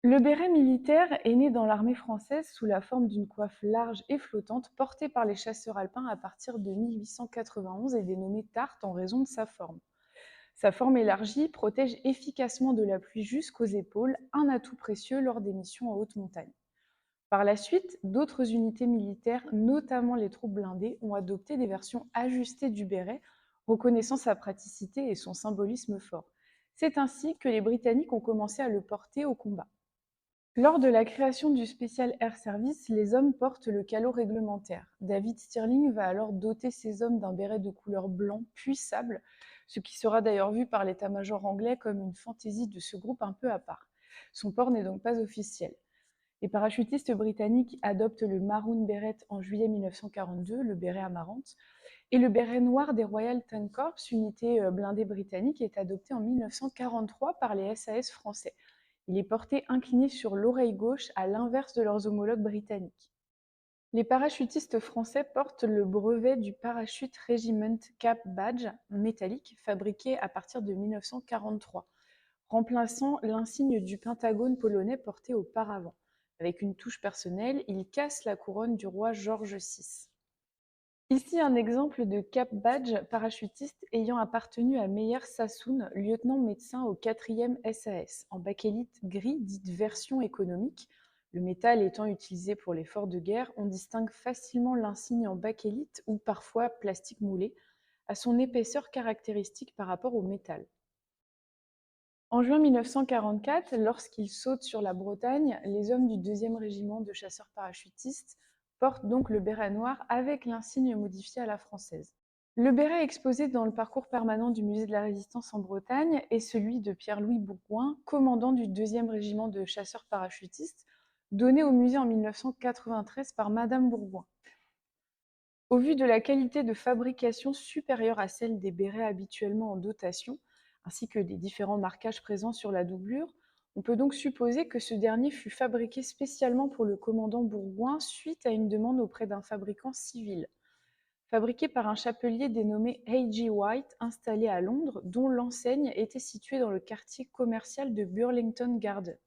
Le béret militaire est né dans l'armée française sous la forme d'une coiffe large et flottante portée par les chasseurs alpins à partir de 1891 et dénommée tarte en raison de sa forme. Sa forme élargie protège efficacement de la pluie jusqu'aux épaules, un atout précieux lors des missions en haute montagne. Par la suite, d'autres unités militaires, notamment les troupes blindées, ont adopté des versions ajustées du béret, reconnaissant sa praticité et son symbolisme fort. C'est ainsi que les Britanniques ont commencé à le porter au combat. Lors de la création du Special Air Service, les hommes portent le calot réglementaire. David Stirling va alors doter ses hommes d'un béret de couleur blanc puis sable, ce qui sera d'ailleurs vu par l'état-major anglais comme une fantaisie de ce groupe un peu à part. Son port n'est donc pas officiel. Les parachutistes britanniques adoptent le Maroon Beret en juillet 1942, le béret amarante, et le béret noir des Royal Tank Corps, unité blindée britannique, est adopté en 1943 par les SAS français. Il est porté incliné sur l'oreille gauche, à l'inverse de leurs homologues britanniques. Les parachutistes français portent le brevet du Parachute Regiment Cap Badge métallique, fabriqué à partir de 1943, remplaçant l'insigne du Pentagone polonais porté auparavant. Avec une touche personnelle, il casse la couronne du roi George VI. Ici un exemple de Cap Badge parachutiste ayant appartenu à Meyer Sassoon, lieutenant médecin au 4e SAS, en bakélite gris dite version économique. Le métal étant utilisé pour l'effort de guerre, on distingue facilement l'insigne en bakélite ou parfois plastique moulé, à son épaisseur caractéristique par rapport au métal. En juin 1944, lorsqu'ils sautent sur la Bretagne, les hommes du 2e régiment de chasseurs parachutistes portent donc le béret noir avec l'insigne modifié à la française. Le béret exposé dans le parcours permanent du musée de la Résistance en Bretagne est celui de Pierre-Louis Bourgoin, commandant du 2e régiment de chasseurs parachutistes, donné au musée en 1993 par Madame Bourgoin. Au vu de la qualité de fabrication supérieure à celle des bérets habituellement en dotation, ainsi que des différents marquages présents sur la doublure, on peut donc supposer que ce dernier fut fabriqué spécialement pour le commandant Bourgoin suite à une demande auprès d'un fabricant civil. Fabriqué par un chapelier dénommé A.G. White, installé à Londres, dont l'enseigne était située dans le quartier commercial de Burlington Garden.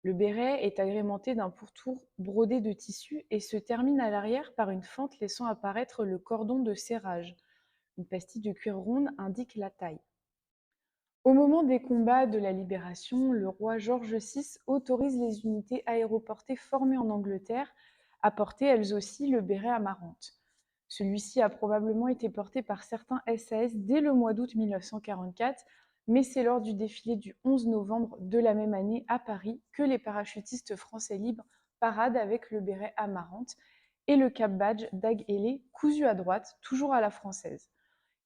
Le béret est agrémenté d'un pourtour brodé de tissu et se termine à l'arrière par une fente laissant apparaître le cordon de serrage. Une pastille de cuir ronde indique la taille. Au moment des combats de la Libération, le roi George VI autorise les unités aéroportées formées en Angleterre à porter elles aussi le béret amarante. Celui-ci a probablement été porté par certains SAS dès le mois d'août 1944, mais c'est lors du défilé du 11 novembre de la même année à Paris que les parachutistes français libres paradent avec le béret amarante et le cap badge Dag Hellé cousu à droite, toujours à la française.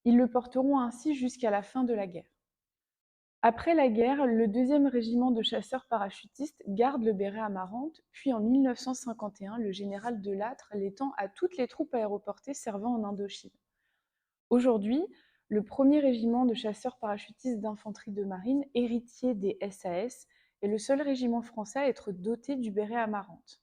Ils le porteront ainsi jusqu'à la fin de la guerre. Après la guerre, le 2e régiment de chasseurs parachutistes garde le béret amarante, puis en 1951, le général Delattre l'étend à toutes les troupes aéroportées servant en Indochine. Aujourd'hui, le 1er régiment de chasseurs parachutistes d'infanterie de marine, héritier des SAS, est le seul régiment français à être doté du béret amarante.